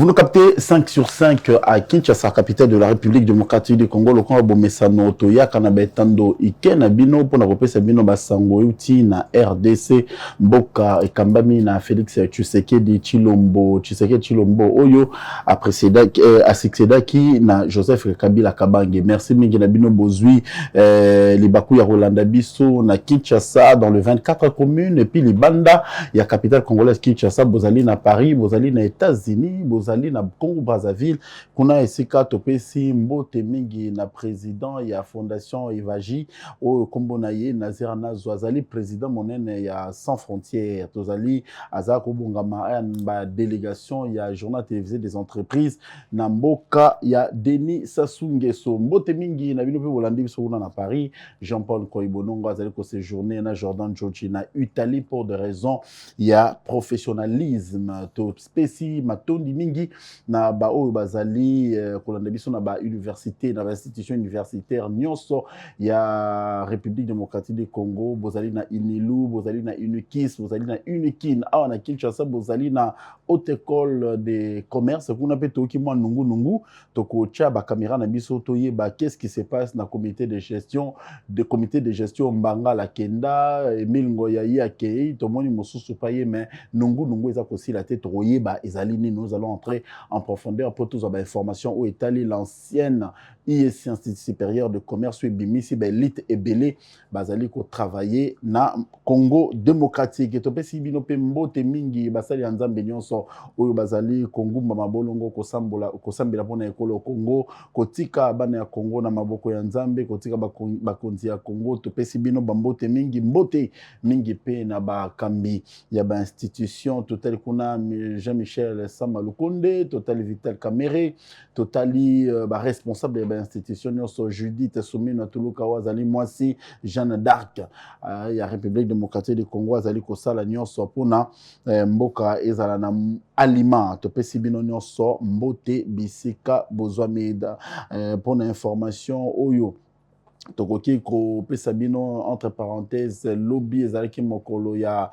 Vous nous captez 5 sur 5 à Kinshasa, capitale de la République démocratique du Congo. Le Congo Bomesano Toya Kanabetando Ikena Bino pour la Bino Basango Uti na RDC Mboka et Kambami na Félix Tshisekedi Chilombo Oyo a succéda qui na Joseph Kabila Kabange. Merci mingi na Bino Bozui Libaku ya Rolanda Biso na Kinshasa dans le 24 communes et puis Libanda ya capitale congolaise Kinshasa Bozali na Paris, Bozali na États-Unis, Bozali na Congo Brazzaville, kuna esika topesi mbote mingi na président ya fondation Evaji o kombo na ye Nazira Nazwazali président monene ya Sans Frontières tozali azako bongama ba délégation ya journal télévisé des entreprises na mboka ya Denis Sassou Nguesso mbote mingi na bino pe bolandi biso na Paris. Jean-Paul Koibonongo azali ko séjourner na Jordan Georgi na Italie pour des raisons ya professionnalisme to spéci matondi mingi na ba oyo bazali kolanda biso na ba université na ba institution universitaire nyonso ya République démocratique du Congo. Bozali na Inilu, bozali na Unikis, bozali na Unikin awa na Kinshasa, bozali na haute école de commerce kuna pe toki mwa nungu toko tia ba caméra na biso toyeba qu'est-ce qui se passe na comité de gestion mbanga la kenda Emile Ngoya yi akei tomoni mosusu paye mais nungu eza kosi la tête toyeba ezali ni. Nous allons entrer en profondeur pour tous les informations où est allée l'ancienne ISC Institut supérieur de commerce bimisi élite et belé bazali ko travailler na Congo démocratique et topesi bino pe mbote mingi basali nzambe nyonso oyo bazali Congo mabolongo kosambela pona ekolo Congo kotika bana ya Congo na maboko ya nzambe kotika bakonzi ya Congo topesi bino bambote mingi pe na bakambi ya ba institution total kuna Jean-Michel Samalukonde total Vital Kamere totali responsable de l'institution nyonso Judith Soumino Tuluka wazali mwasi Jeanne d'Arc ya République démocratique du Congo azali kosala nyonso pona mboka ezala na aliment topesi bino nyonso mbote bisika bozwa meda pona information oyo tokoki ko pesa bino entre parenthèses lobby ezalaki mokolo ya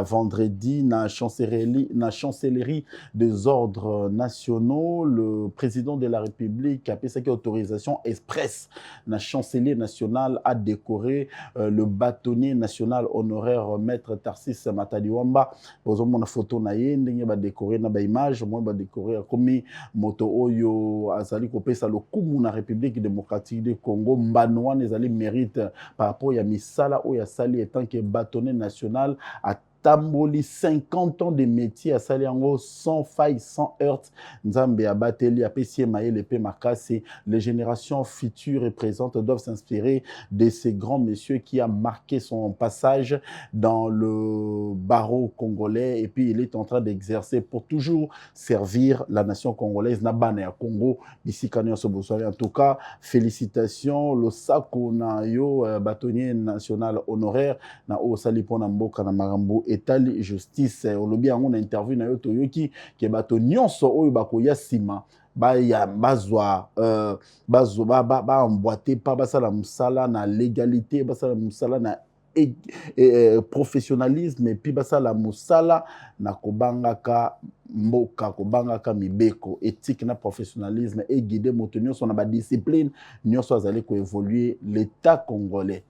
vendredi na chancellerie des ordres nationaux. Le président de la République a pesa ki autorisation express na chancelier national à décorer le bâtonnier national honoraire maître Tarsis Matadiwamba. Pozo mona photo na ye ndenge ba décorer na ba image mo ba décorer komi moto oyo azali ko pesa le kumu na République démocratique du Congo mbano les alliés méritent par rapport à Misala ou à Sali étant que bâtonnier national à Tamboli 50 ans de métier à Saliango sans faille, sans heurte. Nzambe a bateli a Pessie Maël et Makasi. Les générations futures et présentes doivent s'inspirer de ces grands messieurs qui a marqué son passage dans le barreau congolais et puis il est en train d'exercer pour toujours servir la nation congolaise. Nabane à Congo, ici en tout cas, félicitations. Le Sako na yo bâtonnier national honoraire na o Salipona Mboka na Marambo etali justice olobi yango na interview na yo toyoki ke bato nyonso oyo bakoya sima ya bazwa emboîté pas basala musala na légalité basala musala na professionnalisme et puis basala musala na kobangaka mboka kobangaka mibeko éthique na professionnalisme et guider moto nyonso na ba discipline nyonso azali ko évoluer l'état congolais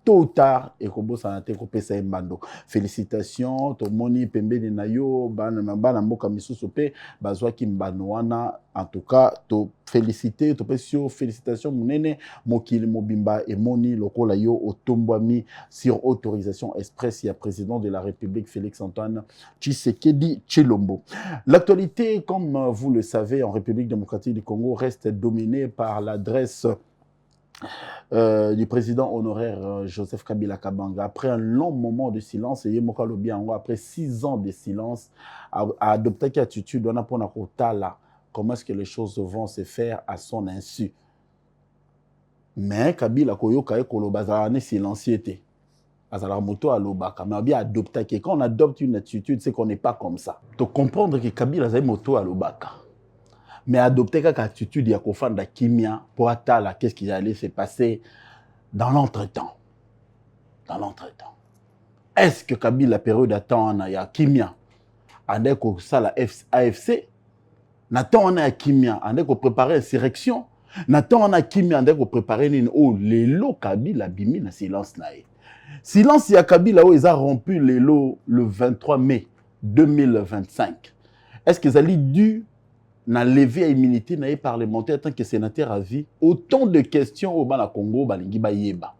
tôt ou tard et kobo sanate ko pesa mbando. Félicitations to moni pembeni na yo bana mboka misusu pe bazwa ki mbano wana. En tout cas to féliciter to pesio félicitations munene mokili mobimba et moni lokola yo otombwami sur autorisation express ya président de la République Félix Antoine Tshisekedi Chilombo. L'actualité, comme vous le savez, en République démocratique du Congo reste dominée par l'adresse du président honoraire Joseph Kabila Kabanga. Après un long moment de silence, et après 6 ans de silence, a adopté une attitude comment est-ce que les choses vont se faire à son insu. Mais Kabila Koyoka et Kolobaza ne silenciété. Azala moto alobaka, mais bien adopté que quand on adopte une attitude, c'est qu'on n'est pas comme ça. De comprendre que Kabila a moto alobaka. Mais adopter quelque attitude, il y a qu'au fond de la kimia pour attendre qu'est-ce qui allait se passer dans l'entretemps. Dans l'entretemps. Est-ce que Kabila, la période d'attente, il y a kimia avec ça la AFC Nathan on a kimia, on a préparer insurrection. Nathan on a kimia, on a préparer une oh lelo Kabila bimi na silence nae. Silence ya Kabila où ils a rompu lelo le 23 mai 2025. Est-ce qu'ils allaient dû na lever à immunité na parlementaire tant que sénateur à vie? Autant de questions au Bana Congo balingi ba yeba.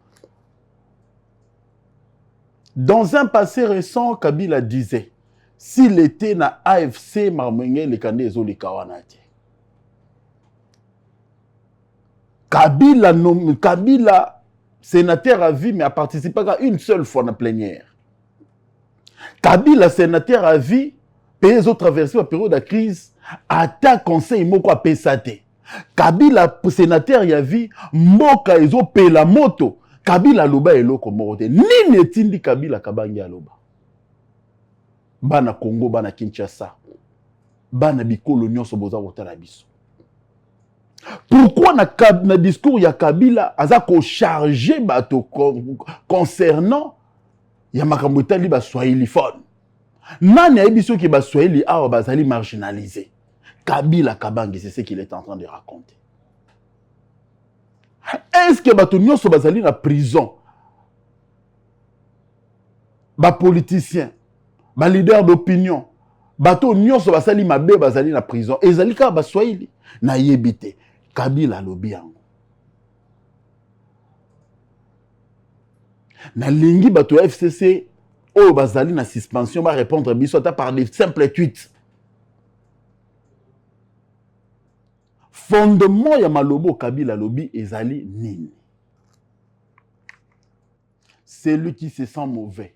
Dans un passé récent, Kabila disait s'il était na AFC Marmenge le kande ezo le kawanati. Kabila sénateur à vie mais a participé à une seule fois dans la plénière. Kabila sénateur à vie pays ont traversé la période de crise ata conseil moko a pesate. Kabila sénateur à vie moka ezo pe la moto. Kabila loba eloko morote. Nini etindi Kabila kabangi aloba. Bana Congo, bana Kinshasa. Bana bikolo nyonso boza kotala biso. Pourquoi na discours ya Kabila aza ko charger bato concernant ya makambo etali ba swahiliphone. Nani ayebi soki ba swahili awa bazali marginalisé. Kabila kabangi c'est ce qu'il est en train de raconter. Est-ce que bato nyonso bazali na prison? Ba politicien, ba leader d'opinion, bato nyonso basali mabe bazali na prison. Ezali ka ba swahili na yebite. Kabila lobi yango. Na lingi bato FCC o bazali na suspension ba répondre biso ta par des simples tweets. Fondement ya malobo Kabila lobi ezali nini? Celui qui se sent mauvais.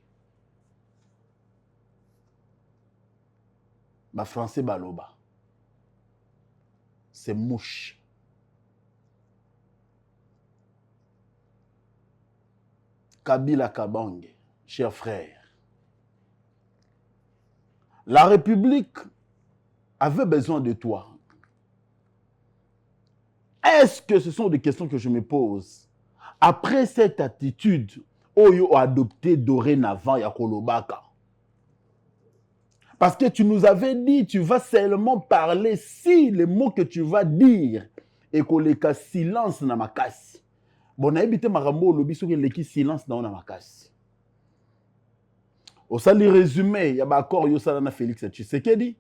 Ba français baloba. C'est mouche. Kabila Kabange, cher frère. La République avait besoin de toi. Est-ce que ce sont des questions que je me pose? Après cette attitude, Oyo a adopté dorénavant Yakolobaka. Parce que tu nous avais dit, tu vas seulement parler si les mots que tu vas dire et qu'on les casse silence dans ma casse. Bon, on a évité Marambo, le biso qui silence dans ma casse. Au sali résumé, il y a encore Yosalana Félix Tshisekedi.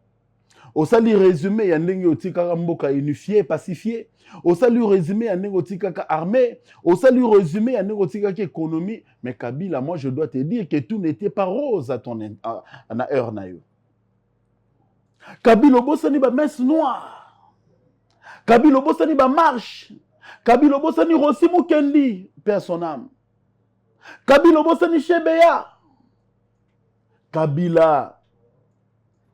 Au sali résumé, il y a Ndenge Otika Mboka unifié, pacifié. Au sali résumé, il y a Ndenge Otika armé. Au sali résumé, il y a Ndenge Otika économie. Mais Kabila, moi, je dois te dire que tout n'était pas rose à ton heure naïo. Kabila Bosani ba messe noire. Kabila Bosani ba marche. Kabila Bosani Rossi Mukendi, père son âme. Kabila Bosani Chebeya. Kabila,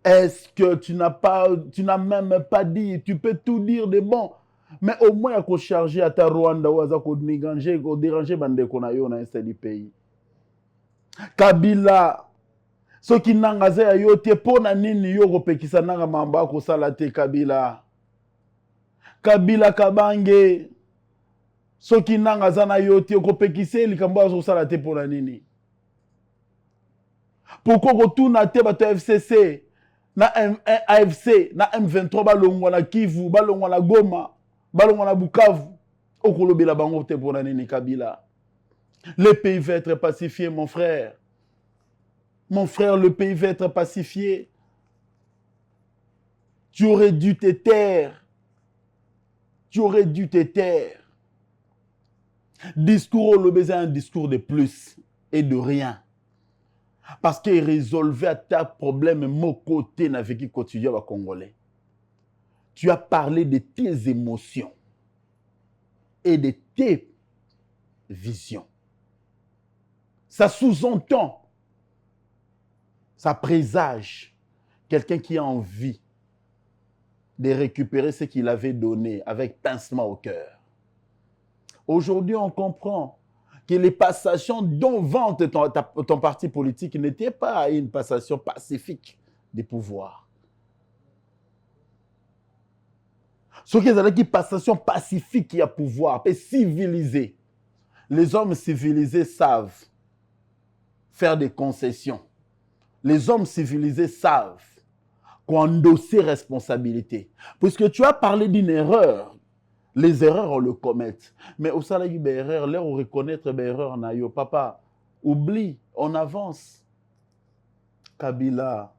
est-ce que tu n'as même pas dit, tu peux tout dire de bon, mais au moins à charger à ta Rwanda ou à déranger bande qu'on a eu dans un du pays. Kabila, ce qui n'a pas eu te pona nini yo kopekisa nanga mamba ko salate Kabila. Kabila Kabange, ce qui n'a pas eu te kopekise likambo so salate pona nini. Pourquoi retourne à Tebato FCC, na AFC, na M23 balongwa na Kivu, balongwa na Goma, balongwa na Bukavu, okolobi la bango te pona nini Kabila. Le pays va être pacifié, mon frère. Mon frère, le pays va être pacifié. Tu aurais dû te taire. Tu aurais dû te taire. Discours au lobé, c'est un discours de plus et de rien. Parce qu'il résolvait à ta problème, mon côté n'a vécu quotidien à Congolais. Tu as parlé de tes émotions et de tes visions. Ça sous-entend, ça présage quelqu'un qui a envie de récupérer ce qu'il avait donné avec pincement au cœur. Aujourd'hui, on comprend que les passations dont vante ton parti politique n'étaient pas une passation pacifique des pouvoirs. Ce qui est une passation pacifique qui a pouvoir, et civilisé. Les hommes civilisés savent faire des concessions. Les hommes civilisés savent endosser responsabilité. Puisque tu as parlé d'une erreur, les erreurs, on le commet. Mais au salaire de l'erreur, là, on reconnaître l'erreur, papa, oublie, on avance. Kabila,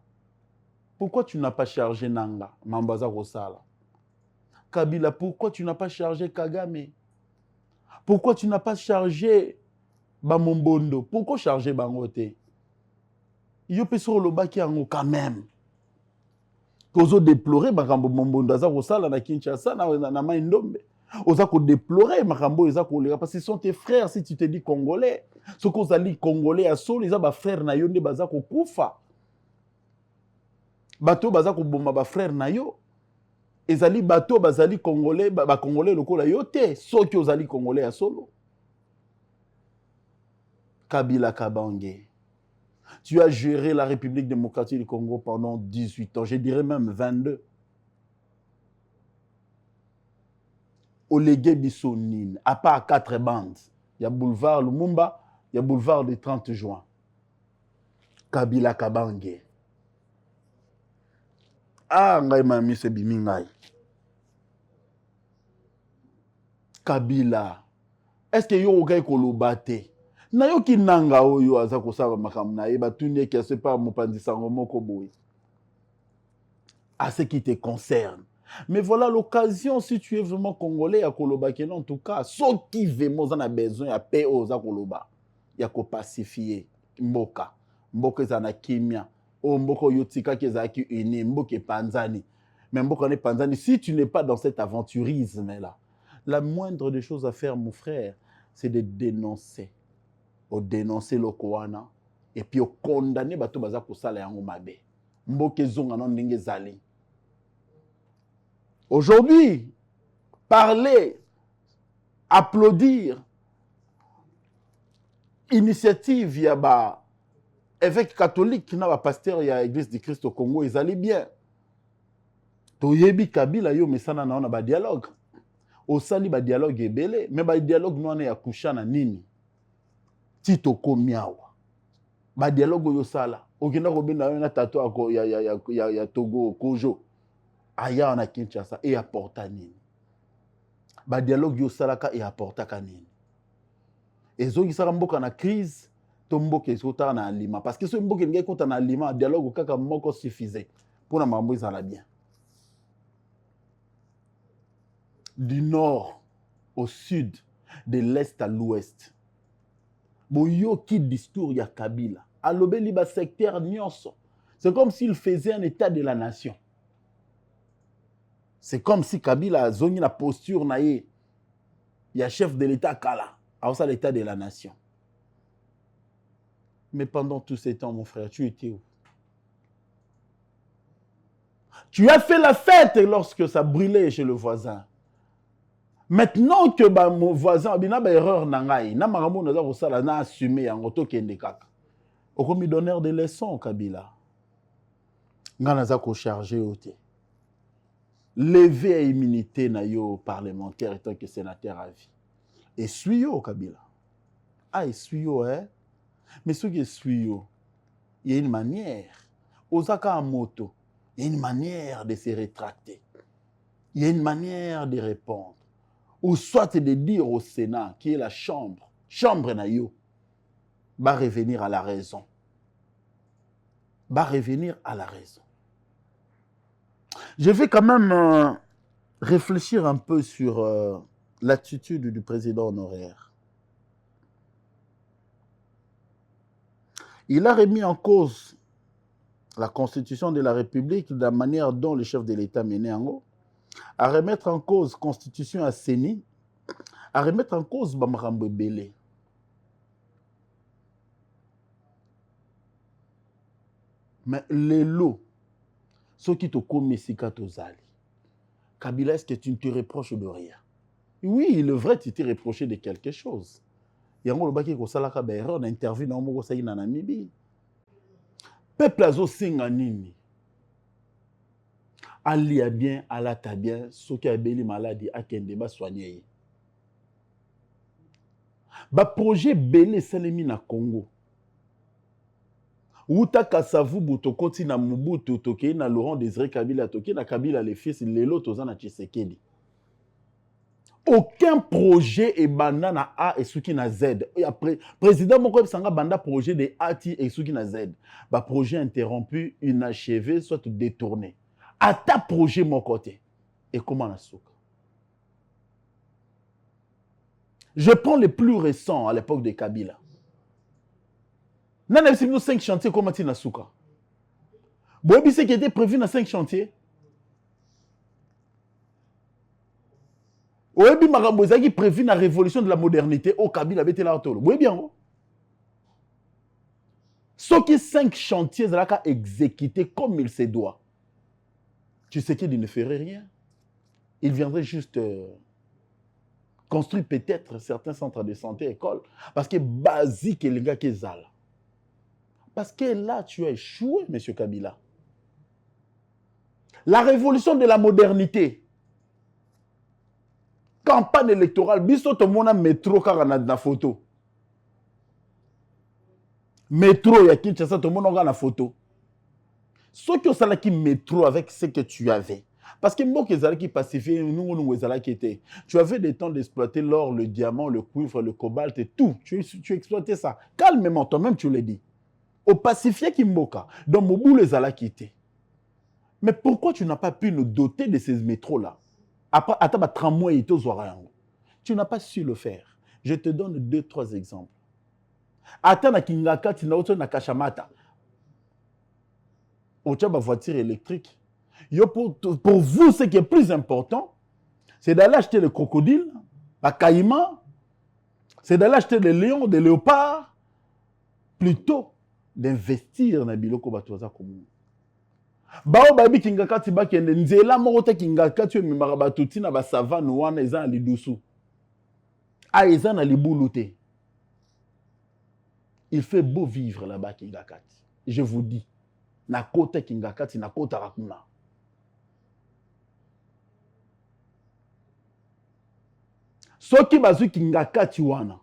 pourquoi tu n'as pas chargé Nanga, Mambaza Rosala? Kabila, pourquoi tu n'as pas chargé Kagame? Pourquoi tu n'as pas chargé Bamombondo? Pourquoi charger Bangote? Il y a sur le bas qui est quand même. Ozo déplorer makambo Mombondo aza Rosala na Kinshasa na Maindombe. Oza ko déplorer makambo eza ko parce que ce sont tes frères si tu te dis congolais. Ce qu'on ali congolais à sol, ils ont ba frère na yo nde baza ko kufa. Bato baza ko bomba ba frère na yo. Ezali bato bazali congolais ba congolais lokola yo te soki ozali congolais à solo. Kabila Kabange. Tu as géré la République démocratique du Congo pendant 18 ans, je dirais même 22. Olégué Bissonine, à part 4 bandes. Il y a boulevard Lumumba, il y a boulevard du 30 juin. Kabila Kabange. Ah, ngai mami se bimingai. Kabila. Est-ce que yo ogai kolobate? Na yo ki nanga oyo aza kosaba makambo na ye batuni ke c'est pas mopanzi sango moko boy. À ce qui te concerne. Mais voilà l'occasion, si tu es vraiment congolais à Koloba, en tout cas, ceux qui vraiment en a besoin à paix aux Koloba, il y a qu'à pacifier Mboka. Mboka zana kimia. Oh Mboka yotika qui est uni, Mboka Panzani. Mais Mboka n'est Panzani. Si tu n'es pas dans cet aventurisme là, la moindre des choses à faire, mon frère, c'est de dénoncer. Au dénoncer le Koana et puis au condamner bato baza kosala yango mabe. Mboka zonga non ndenge zali. Aujourd'hui, parler, applaudir, initiative, il y a ba évêque catholique qui n'a pas pasteur il y a l'église du Christ au Congo, ils allaient bien. Toyebi Kabila yo mesana na on a ba dialogue. Au sali ba dialogue ebele, mais ba dialogue no na ya kushana nini. Tito komiawa. Ba dialogue yo sala. Okenda ko benda na tato ako ya Togo Kojo. Aya na Kinshasa et apporta nini. Ba dialogue yo salaka et apporta kanini. Ezo ki sala mboka na crise, to mboka ezota na alima parce que ce mboka ngai kota na alima dialogue kaka moko suffisait pour na mambo ezala bien. Du nord au sud, de l'est à l'ouest. Boyo ki discours ya Kabila. Alobe liba secteur nyonso. C'est comme s'il faisait un état de la nation. C'est comme si Kabila a zongi la posture naïe. Il y a chef de l'État Kala. Alors ça, l'État de la nation. Mais pendant tous ces temps, mon frère, tu étais où? Tu as fait la fête lorsque ça brûlait chez le voisin. Maintenant que mon voisin a une erreur, n'a assumé en auto kendekaka. Au commis d'honneur des leçons, Kabila. Nganaza ko chargé oté. Lever à immunité na yo parlementaire étant que sénateur à vie. Et suis yo Kabila. Ah, et suis yo, hein? Mais ce qui est suis yo, il y a une manière. Osaka en moto, il y a une manière de se rétracter. Il y a une manière de répondre. Ou soit de dire au Sénat, qui est la chambre na yo, va revenir à la raison. Va revenir à la raison. Je vais quand même réfléchir un peu sur l'attitude du président honoraire. Il a remis en cause la constitution de la République de la manière dont le chef de l'État menait en haut, à remettre en cause la constitution à Séni, à remettre en cause Bamarambo Belé. Mais les lots, ceux qui te connaissent, Kabila, est-ce que tu ne te reproches de rien? Oui, il est vrai, tu t'es reproché de quelque chose. Il y a un peu de erreur, on a interviewé dans le Namibie. Peuple azo singa nini. Ali a bien, ala ta bien, ceux qui ont des maladies, à kende ba soigner. Ba projet belé salemi na Congo. Uta Kasavubu tokoti na Mobutu toke na Laurent Désiré Kabila toke na Kabila les fils lelo toza na Tshisekedi. Aucun projet est banana A et souki na Z. Et après, président Moko Sanga banda projet de A et souki na Z. Bah projet interrompu, inachevé, soit détourné. À ta projet mon côté. Et comment la souka? Je prends les plus récents à l'époque de Kabila. Nana nous 5 chantiers comment tu na souka? Bobi ce qui était prévu dans 5 chantiers. Oyebi makambo qui prévu la révolution de la modernité au Kabila avait la tolo. Oui bien. Ce qui 5 chantiers là exécutés comme il se doit. Tu sais qu'il ne ferait rien. Il viendrait juste construire peut-être certains centres de santé, écoles, parce que basique les gars qui zal. Parce que là tu as échoué, monsieur Kabila. La révolution de la modernité. Campagne électorale, biso to mona métro kaka na photo. Métro ya Kinshasa to mona na photo. Ce que ça là qui métro avec ce que tu avais. Parce que moi que ça qui pacifié nous ça là qui était. Tu avais des temps d'exploiter l'or, le diamant, le cuivre, le cobalt et tout. Tu exploitais ça. Calmement toi-même tu l'as dit. Au pacifié qui mboka. Dans Mobu les ala qui était. Mais pourquoi tu n'as pas pu nous doter de ces métros là? Après, tu n'as pas su le faire. Je te donne 2-3 exemples. Attends, na Kingaka, tu n'as pas na Kachamata. Tu as ma voiture électrique. Pour vous, ce qui est plus important, c'est d'aller acheter le crocodile, la caïman, c'est d'aller acheter des lions, des léopards, plutôt d'investir dans biloko batoza commun. Bao babi Kingaka tiba kende nzela moko Kingaka tu memara batuti na ba savane wana eza na lidusu. Ah eza na libulu te. Il fait beau vivre là-bas Kingaka. Je vous dis, na kota Kingaka na kota rakuna. Soki bazu Kingaka wana.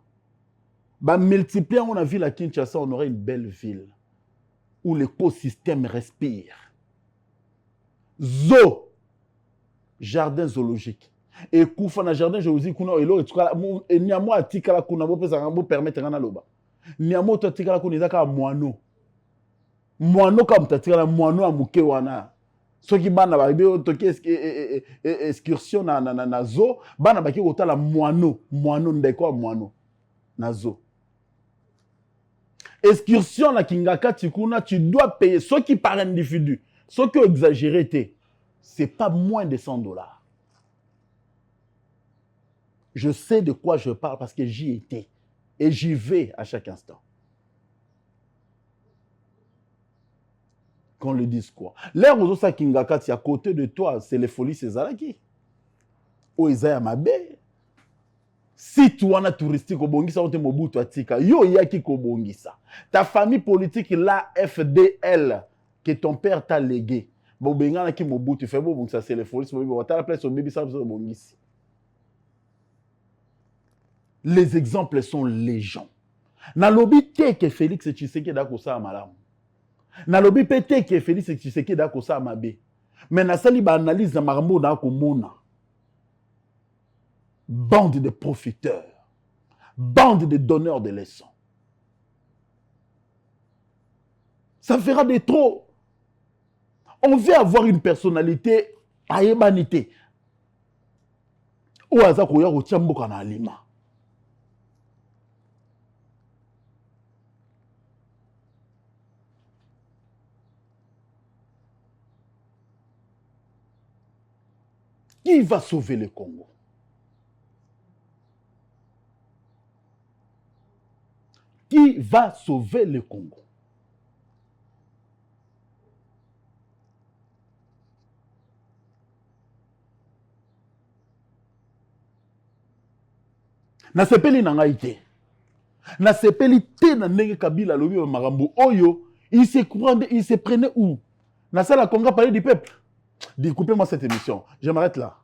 Ba multiplier on a ville à Kinshasa, on aurait une belle ville où l'écosystème respire. Zoo, jardin zoologique. Et koufa na jardin zoologique kuna elo etuka niamo atikala kuna bo pesa bo permettre na loba. Niamo to atikala kuna ezaka moano. Moano comme tatikala moano amuke wana. Soki bana ba be toki excursion na zoo, bana baki kotala moano ndeko moano na zoo. Excursion na Kingaka tikuna tu dois payer ce qui par individu. Ce qui est exagéré, ce n'est pas moins de $100. Je sais de quoi je parle parce que j'y étais. Et j'y vais à chaque instant. Qu'on le dise quoi. L'air aux autres Kingaka, à côté de toi, c'est les folies Césaraki. O Isaiah Mabé. Si tu as un touristique au Bongisa, on te Mobutu Atika. Yo yaki ko Bongisa. Ta famille politique, la FDL. Que ton père t'a légué. Bon, benga na ki Mobutu fait bon ça c'est les folies. Bon, t'as la place au baby ça bon ici. Les exemples sont légion. Na lobi te que Félix Tshisekedi da ko sa malamu. Na lobi pe te que Félix Tshisekedi da ko sa mabe. Mais na sali ba analyse na marambo na ko mona. Bande de profiteurs. Bande de donneurs de leçons. Ça fera des trop. On veut avoir une personnalité à humanité. Ou à Zakoya ou Tiamboka na Lima. Qui va sauver le Congo? Qui va sauver le Congo? Na sepeli na ngai te. Na sepeli te na ndenge Kabila lobi ba makambo oyo, il se prenait où? Na sala Congo parler du peuple. Découpez-moi cette émission. Je m'arrête là.